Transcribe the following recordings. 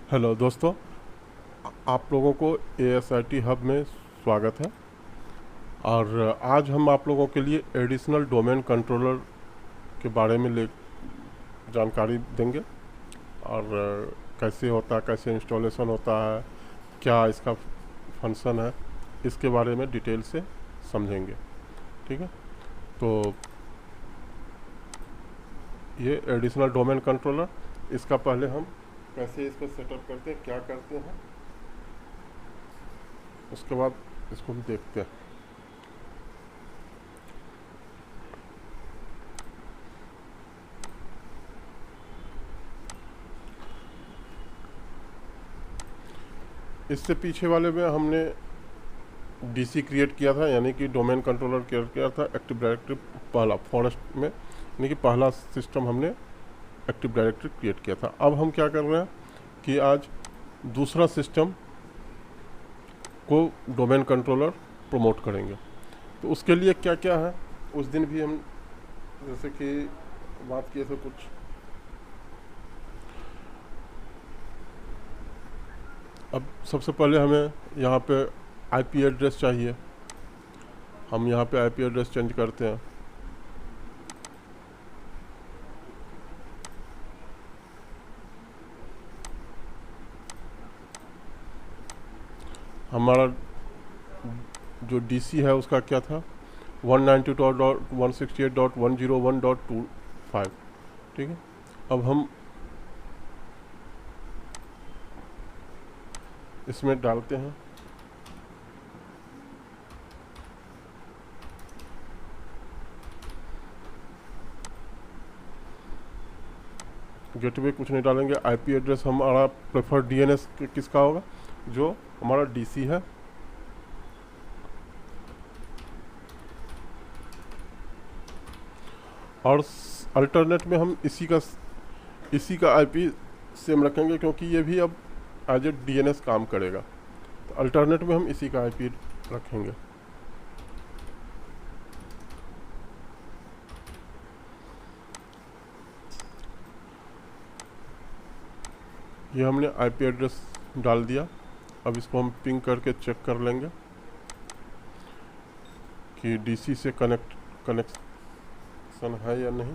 Hello दोस्तों, आप लोगों को ASIT हब में स्वागत है। और आज हम आप लोगों के लिए एडिशनल डोमेन कंट्रोलर के बारे में ले जानकारी देंगे। और कैसे होता है, कैसे इंस्टॉलेशन होता है, क्या इसका फंक्शन है, इसके बारे में डिटेल से समझेंगे। ठीक है, तो ये एडिशनल डोमेन कंट्रोलर, इसका पहले हम कैसे इसको सेटअप करते हैं, क्या करते हैं, उसके बाद इसको भी देखते हैं। इससे पीछे वाले में हमने DC क्रिएट किया था, यानी कि डोमेन कंट्रोलर क्रिएट किया था एक्टिव डायरेक्टरी पहला फॉरेस्ट में, यानी कि पहला सिस्टम हमने एक्टिव डायरेक्टरी क्रिएट किया था। अब हम क्या कर रहे हैं कि आज दूसरा सिस्टम को डोमेन कंट्रोलर प्रमोट करेंगे। तो उसके लिए क्या क्या है, उस दिन भी हम जैसे कि बात किए थे कुछ। अब सबसे पहले हमें यहाँ पे IP एड्रेस चाहिए। हम यहाँ पे IP एड्रेस चेंज करते हैं। हमारा जो DC है उसका क्या था, 192.168.101.25। ठीक है, अब हम इसमें डालते हैं। गेटवे कुछ नहीं डालेंगे। IP एड्रेस हमारा प्रेफर्ड DNS किसका होगा, जो हमारा DC है। और अल्टरनेट में हम इसी का IP सेम रखेंगे, क्योंकि ये भी अब एज ए DNS काम करेगा। तो अल्टरनेट में हम इसी का IP रखेंगे। ये हमने IP एड्रेस डाल दिया। अब इसको हम पिंग करके चेक कर लेंगे कि DC से कनेक्शन है या नहीं।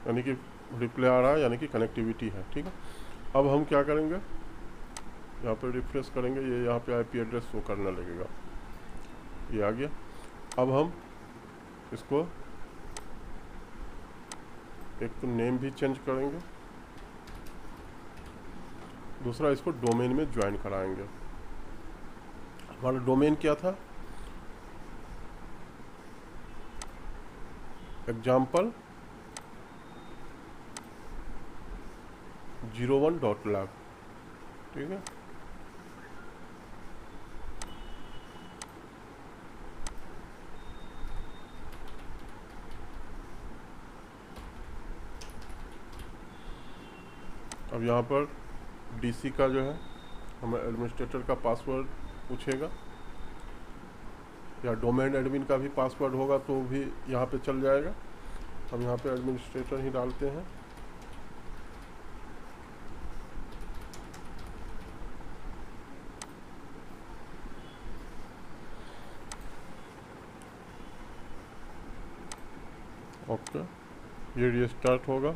यानी कि रिप्लाई आ रहा है, यानी कि कनेक्टिविटी है। ठीक है, अब हम क्या करेंगे, यहाँ पे रिफ्रेश करेंगे, ये यहाँ पे IP एड्रेस शो करने लगेगा। ये आ गया। अब हम इसको एक तो नेम भी चेंज करेंगे, दूसरा इसको डोमेन में ज्वाइन कराएंगे। हमारा डोमेन क्या था, एग्जाम्पल 01.lab। ठीक है, अब यहाँ पर DC का जो है हमें एडमिनिस्ट्रेटर का पासवर्ड पूछेगा, या डोमेन एडमिन का भी पासवर्ड होगा तो भी यहाँ पे चल जाएगा। हम यहाँ पे एडमिनिस्ट्रेटर ही डालते हैं। ओके, ये रीस्टार्ट होगा।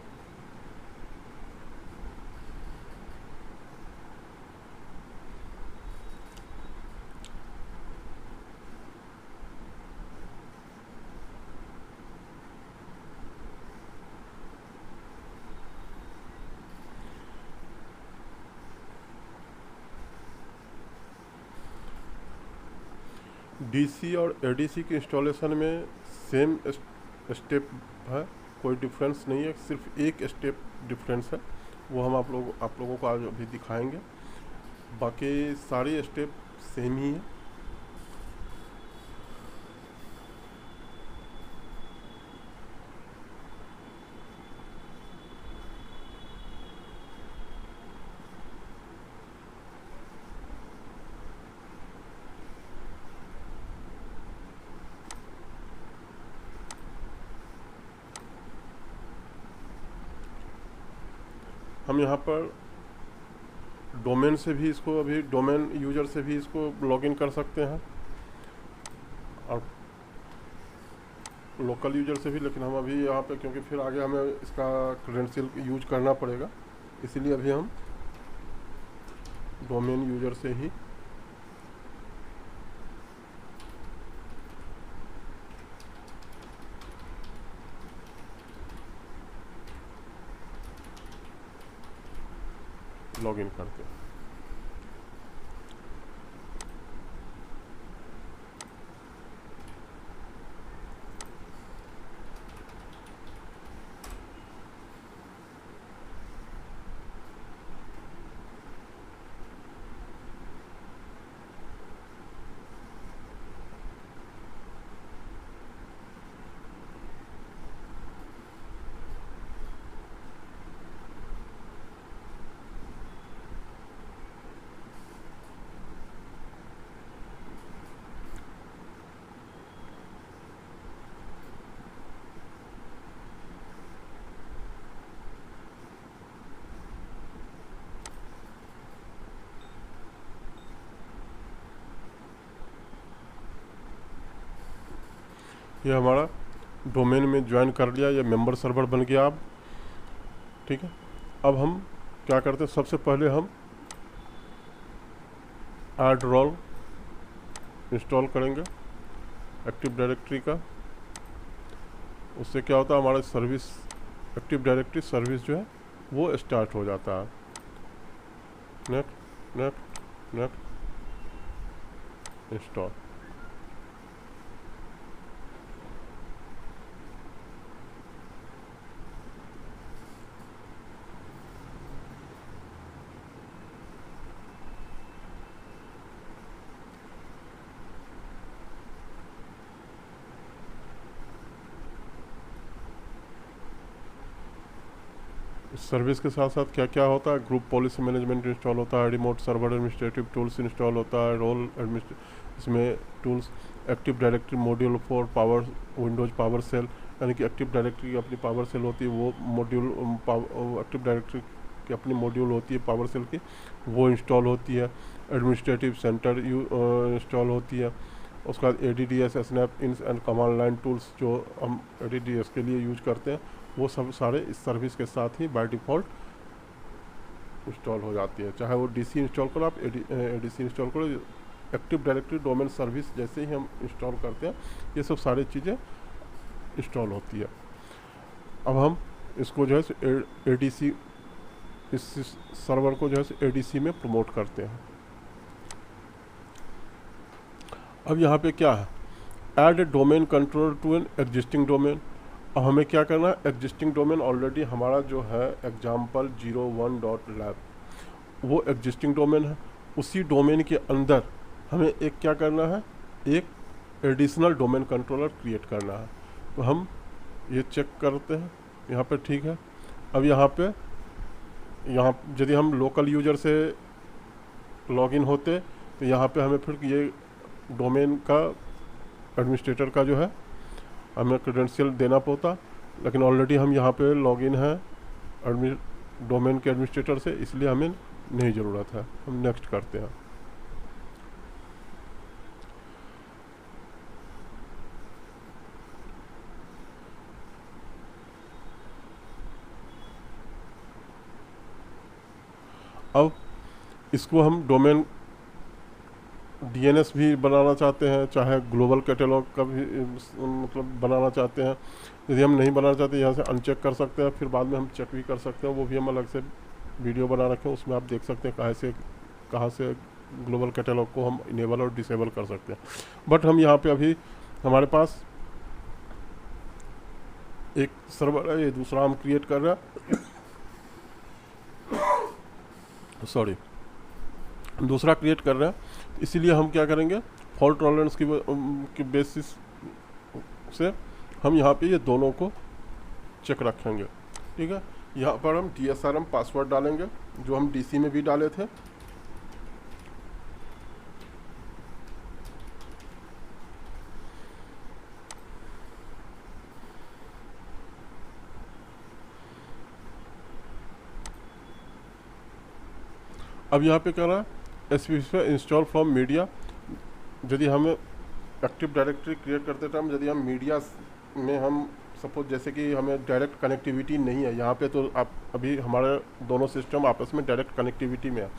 DC और ADC के इंस्टॉलेशन में सेम स्टेप है, कोई डिफरेंस नहीं है, सिर्फ एक स्टेप डिफरेंस है। वो हम आप लोगों को आज अभी दिखाएंगे। बाकी सारी स्टेप सेम ही है। हम यहाँ पर डोमेन से भी इसको, अभी डोमेन यूजर से भी इसको लॉगिन कर सकते हैं और लोकल यूजर से भी, लेकिन हम अभी यहाँ पे क्योंकि फिर आगे हमें इसका क्रेडेंशियल यूज करना पड़ेगा, इसीलिए अभी हम डोमेन यूजर से ही लॉगिन करते हैं। ये हमारा डोमेन में ज्वाइन कर लिया, ये मेंबर सर्वर बन गया अब, ठीक है। अब हम क्या करते हैं, सबसे पहले हम ऐड रोल इंस्टॉल करेंगे एक्टिव डायरेक्टरी का। उससे क्या होता है, हमारा सर्विस एक्टिव डायरेक्टरी सर्विस जो है वो स्टार्ट हो जाता है। Next next next install. Service के साथ साथ क्या क्या होता है, ग्रुप पॉलिसी मैनेजमेंट इंस्टॉल होता है, remote server administrative tools install होता है, इसमें tools active directory module for power Windows power shell, यानी कि एक्टिव डायरेक्टरी की अपनी पावर सेल होती है, वो मॉड्यूल एक्टिव डायरेक्टरी की अपनी मॉड्यूल होती है पावर सेल की, वो इंस्टॉल होती है। एडमिनिस्ट्रेटिव सेंटर इंस्टॉल होती है। उसके बाद ADDS snap in and command line tools जो हम ADDS के लिए यूज करते हैं, वो सब सारे इस सर्विस के साथ ही बाय डिफ़ॉल्ट इंस्टॉल हो जाती है। चाहे वो DC इंस्टॉल करो, आप ADC इंस्टॉल करो, एक्टिव डायरेक्टरी डोमेन सर्विस जैसे ही हम इंस्टॉल करते हैं ये सब सारी चीज़ें इंस्टॉल होती है। अब हम इसको जो है ADC, इस सर्वर को जो है ADC में प्रमोट करते हैं। अब यहाँ पे क्या है, add a domain controller to an existing domain. अब हमें क्या करना है, एग्जिस्टिंग डोमेन ऑलरेडी हमारा जो है example01.lab वो एग्जिस्टिंग डोमेन है, उसी डोमेन के अंदर हमें एक क्या करना है, एक एडिशनल डोमेन कंट्रोलर क्रिएट करना है। तो हम ये चेक करते हैं यहाँ पे, ठीक है। अब यहाँ यदि हम लोकल यूजर से लॉगिन होते तो यहाँ पे हमें फिर ये डोमेन का एडमिनिस्ट्रेटर का जो है हमें क्रेडेंशियल देना पड़ता, लेकिन ऑलरेडी हम यहाँ पे लॉगिन है डोमेन के एडमिनिस्ट्रेटर से, इसलिए हमें नहीं ज़रूरत है। हम नेक्स्ट करते हैं। अब इसको हम डोमेन DNS भी बनाना चाहते हैं, चाहे ग्लोबल कैटलॉग का भी मतलब बनाना चाहते हैं। यदि हम नहीं बनाना चाहते, यहाँ से अनचेक कर सकते हैं, फिर बाद में हम चेक भी कर सकते हैं। वो भी हम अलग से वीडियो बना रखे हैं, उसमें आप देख सकते हैं कहाँ से ग्लोबल कैटलॉग को हम इनेबल और डिसेबल कर सकते हैं। बट हम यहाँ पे अभी हमारे पास एक सर्वर है, ये दूसरा हम क्रिएट कर रहे हैं, सॉरी दूसरा क्रिएट कर रहे हैं। इसीलिए हम क्या करेंगे, फॉल्ट टॉलरेंस की बेसिस से हम यहाँ पे ये दोनों को चेक रखेंगे, ठीक है। यहाँ पर हम DSRM पासवर्ड डालेंगे जो हम DC में भी डाले थे। अब यहाँ पे कह रहा है स्पेसिफाई इंस्टॉल फ्रॉम मीडिया। यदि हमें एक्टिव डायरेक्टरी क्रिएट करते टाइम यदि हम मीडिया में हम सपोज जैसे कि हमें डायरेक्ट कनेक्टिविटी नहीं है यहाँ पे, तो आप अभी हमारे दोनों सिस्टम आपस में डायरेक्ट कनेक्टिविटी में है,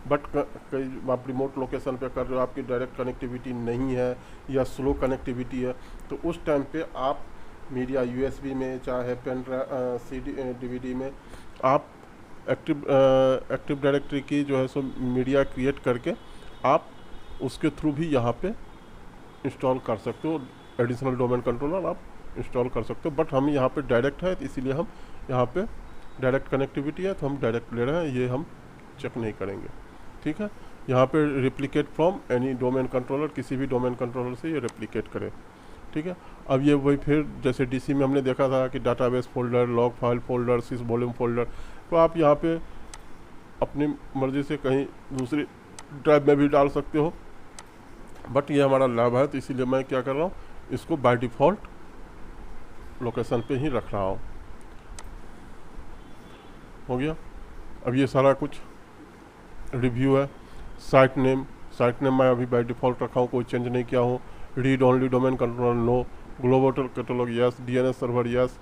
बट कई आप रिमोट लोकेशन पे कर रहे हो, आपकी डायरेक्ट कनेक्टिविटी नहीं है या स्लो कनेक्टिविटी है, तो उस टाइम पे आप मीडिया यूएसबी में चाहे पेन CD DVD में आप एक्टिव डायरेक्टरी की जो है सो मीडिया क्रिएट करके आप उसके थ्रू भी यहाँ पे इंस्टॉल कर सकते हो, एडिशनल डोमेन कंट्रोलर आप इंस्टॉल कर सकते हो। बट हम यहाँ पे डायरेक्ट है तो इसीलिए हम यहाँ पे डायरेक्ट कनेक्टिविटी है तो हम डायरेक्ट ले रहे हैं, ये हम चेक नहीं करेंगे। ठीक है, यहाँ पे replicate from any domain controller, किसी भी डोमेन कंट्रोलर से ये रेप्लिकेट करे। ठीक है, अब ये वही फिर जैसे डीसी में हमने देखा था कि database folder, log file folder, sys volume folder, तो आप यहाँ पे अपनी मर्जी से कहीं दूसरी ड्राइव में भी डाल सकते हो, बट ये हमारा लैब है तो इसीलिए मैं क्या कर रहा हूँ, इसको बाय डिफ़ॉल्ट लोकेशन पे ही रख रहा हूँ। हो गया। अब ये सारा कुछ रिव्यू है। साइट नेम मैं अभी बाय डिफ़ॉल्ट रखा हूँ, कोई चेंज नहीं किया हूँ। Read only domain controller no, global catalog yes, DNS server yes,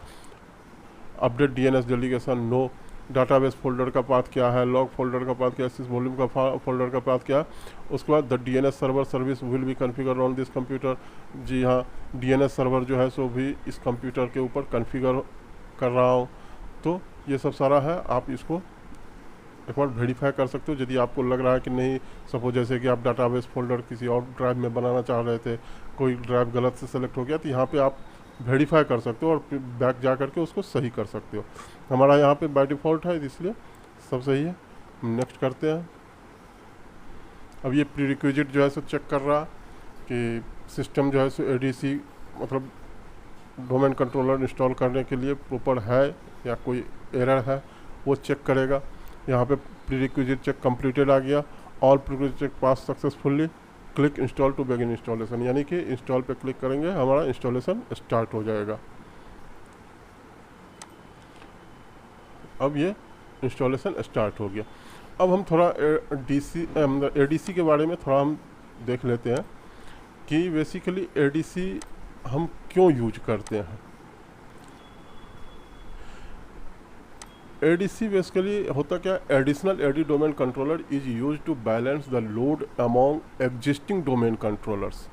update DNS delegation no, database folder का पाथ क्या है, लॉग फोल्डर का पाथ क्या है, सिस वॉल्यूम का फोल्डर का पाथ क्या है। उसके बाद the DNS server service will be configure on this computer. जी हाँ, डीएनएस सर्वर जो है सो भी इस कंप्यूटर के ऊपर कॉन्फ़िगर कर रहा हूँ। तो ये सब सारा है, आप इसको एक बार वेरीफाई कर सकते हो यदि आपको लग रहा है कि नहीं, सपोज जैसे कि आप डाटाबेस फोल्डर किसी और ड्राइव में बनाना चाह रहे थे, कोई ड्राइव गलत से सेलेक्ट हो गया, तो यहाँ पे आप वेरीफाई कर सकते हो और फिर बैक जा करके उसको सही कर सकते हो। हमारा यहाँ पे बाय डिफ़ॉल्ट है इसलिए सब सही है। नेक्स्ट करते हैं। अब ये प्रीरिक्विजिट जो है सो चेक कर रहा कि सिस्टम जो है सो एडीसी मतलब डोमेन कंट्रोलर इंस्टॉल करने के लिए प्रॉपर है या कोई एरर है, वो चेक करेगा। यहाँ पे प्रीरिक्विजिट चेक कंप्लीटेड आ गया, all prerequisite check pass successfully, click install to begin installation, यानी कि इंस्टॉल पे क्लिक करेंगे हमारा इंस्टॉलेशन स्टार्ट हो जाएगा। अब ये इंस्टॉलेशन स्टार्ट हो गया। अब हम थोड़ा एडीसी के बारे में थोड़ा हम देख लेते हैं कि बेसिकली एडीसी हम क्यों यूज करते हैं। एडीसी बेसिकली होता क्या, additional AD domain controller is use to balance the load among existing domain controllers.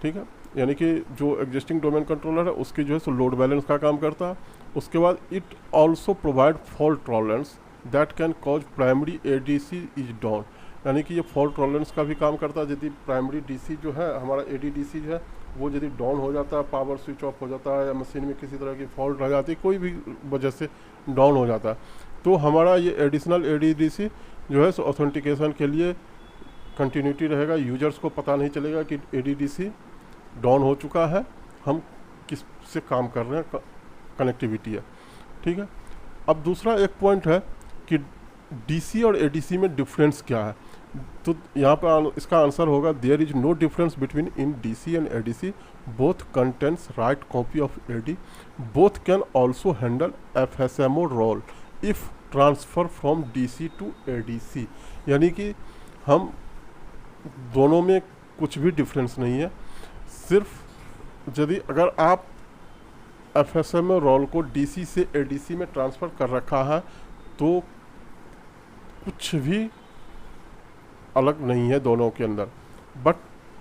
ठीक है, यानी कि जो एग्जिस्टिंग डोमेन कंट्रोलर है उसकी जो है सो लोड बैलेंस का काम करता है। उसके बाद it also provide fault tolerance that can cause primary ADC is down, यानी कि ये फॉल्ट टॉलरेंस का भी काम करता है। यदि प्राइमरी डीसी जो है हमारा एडीडीसी जो है वो यदि डाउन हो जाता है, पावर स्विच ऑफ हो जाता है या मशीन में किसी तरह की फॉल्ट रह जाती है, कोई भी वजह से डाउन हो जाता है, तो हमारा ये एडिशनल एडीडीसी जो है सो ऑथेंटिकेशन के लिए कंटिन्यूटी रहेगा। यूजर्स को पता नहीं चलेगा कि एडीडीसी डाउन हो चुका है, हम किस से काम कर रहे हैं, कनेक्टिविटी है। ठीक है, अब दूसरा एक पॉइंट है कि डीसी और एडीसी में डिफरेंस क्या है, तो यहाँ पर इसका आंसर होगा there is no difference between in DC and ADC, both contents right copy of AD, both can also handle FSMO role if transfer from DC to ADC, यानी कि हम दोनों में कुछ भी डिफरेंस नहीं है। सिर्फ यदि अगर आप एफएसएमओ रोल को डीसी से एडीसी में ट्रांसफ़र कर रखा है तो कुछ भी अलग नहीं है दोनों के अंदर, बट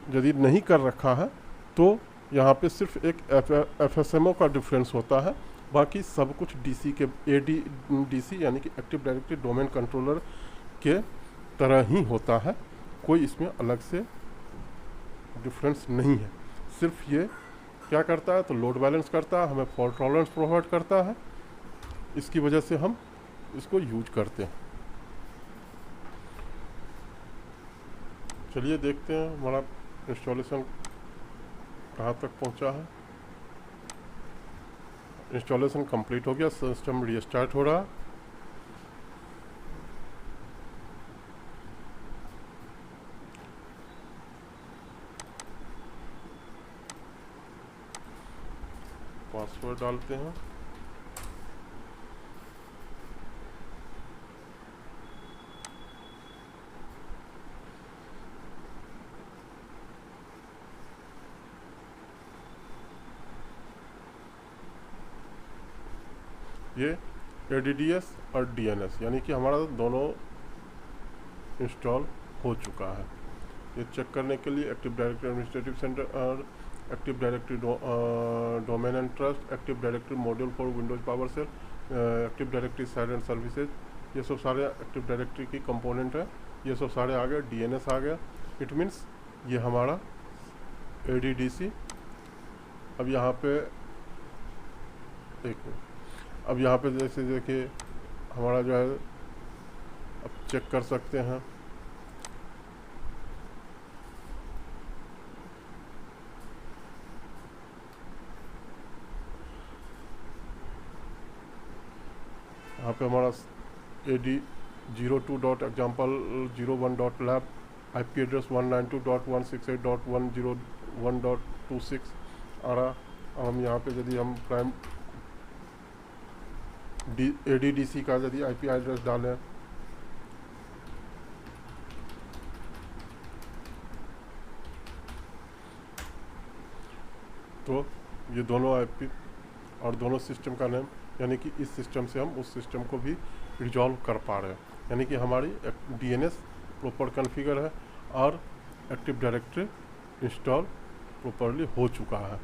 यदि नहीं कर रखा है तो यहाँ पे सिर्फ एक एफएसएमओ का डिफरेंस होता है, बाकी सब कुछ डीसी के एडीसी यानी कि एक्टिव डायरेक्टरी डोमेन कंट्रोलर के तरह ही होता है, कोई इसमें अलग से डिफरेंस नहीं है। सिर्फ ये क्या करता है तो लोड बैलेंस करता है, हमें फॉल्ट टॉलरेंस प्रोवाइड करता है, इसकी वजह से हम इसको यूज करते हैं। चलिए देखते हैं हमारा इंस्टॉलेशन कहाँ तक पहुँचा है। इंस्टॉलेशन कंप्लीट हो गया, सिस्टम रीस्टार्ट हो रहा। पासवर्ड डालते हैं। ये ADDS और DNS यानी कि हमारा दोनों इंस्टॉल हो चुका है। ये चेक करने के लिए एक्टिव डायरेक्टरी एडमिनिस्ट्रेटिव सेंटर और active directory domain and trust, active directory module for Windows power shell, active directory site and services, ये सब सारे एक्टिव डायरेक्टरी की कंपोनेंट है। ये सब सारे आ गए। DNS आ गया। इट मीन्स ये हमारा ADDC। अब यहाँ पे अब यहाँ पे जैसे देखिए हमारा जो है अब चेक कर सकते हैं। यहाँ पे हमारा AD02.example01.lab, IP एड्रेस 192.168.101.26 आ रहा। हम यहाँ पे यदि हम प्राइम ADDC का यदि IP एड्रेस डालें तो ये दोनों IP और दोनों सिस्टम का नेम, यानी कि इस सिस्टम से हम उस सिस्टम को भी रिजॉल्व कर पा रहे हैं। यानी कि हमारी DNS प्रॉपर कॉन्फ़िगर है और एक्टिव डायरेक्टरी इंस्टॉल प्रॉपरली हो चुका है।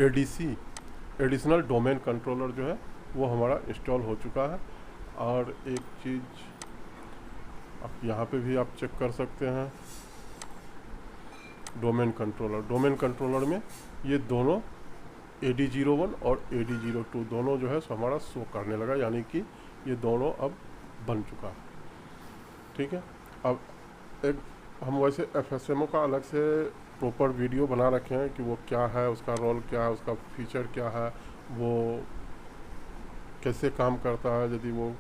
ADC एडिशनल डोमेन कंट्रोलर जो है वो हमारा इंस्टॉल हो चुका है। और एक चीज़ आप यहाँ पे भी आप चेक कर सकते हैं, डोमेन कंट्रोलर में ये दोनों AD01 और AD02 दोनों जो है सो हमारा शो करने लगा, यानी कि ये दोनों अब बन चुका है। ठीक है। अब एक हम वैसे FSMO का अलग से प्रॉपर वीडियो बना रखे हैं कि वो क्या है, उसका रोल क्या है, उसका फीचर क्या है, वो कैसे काम करता है, यदि वो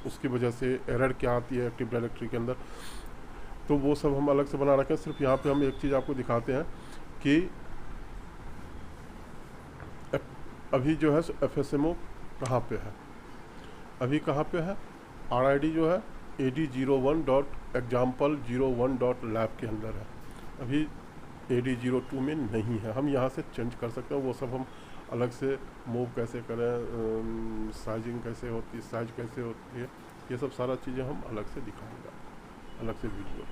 उसकी वजह से एरर क्या आती है एक्टिव डायरेक्टरी के अंदर, तो वो सब हम अलग से बना रखे हैं। सिर्फ यहाँ पे हम एक चीज़ आपको दिखाते हैं कि अभी जो है FSMO कहाँ पे है। अभी कहाँ पे है, RID जो है AD01.example01.lab के अंदर है। अभी AD02 में नहीं है। हम यहाँ से चेंज कर सकते हैं। वो सब हम अलग से मूव कैसे करें, साइजिंग कैसे होती है, साइज कैसे होती है, ये सब सारा चीज़ें हम अलग से दिखाएंगे, अलग से वीडियो।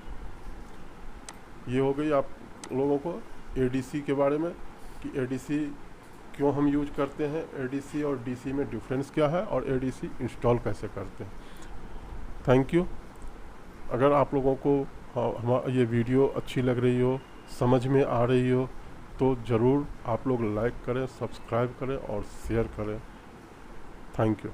ये हो गई आप लोगों को ADC के बारे में कि ADC क्यों हम यूज करते हैं, ADC और DC में डिफरेंस क्या है, और ADC इंस्टॉल कैसे करते हैं। Thank you. अगर आप लोगों को ये वीडियो अच्छी लग रही हो, समझ में आ रही हो, तो ज़रूर आप लोग लाइक करें, सब्सक्राइब करें और शेयर करें। Thank you.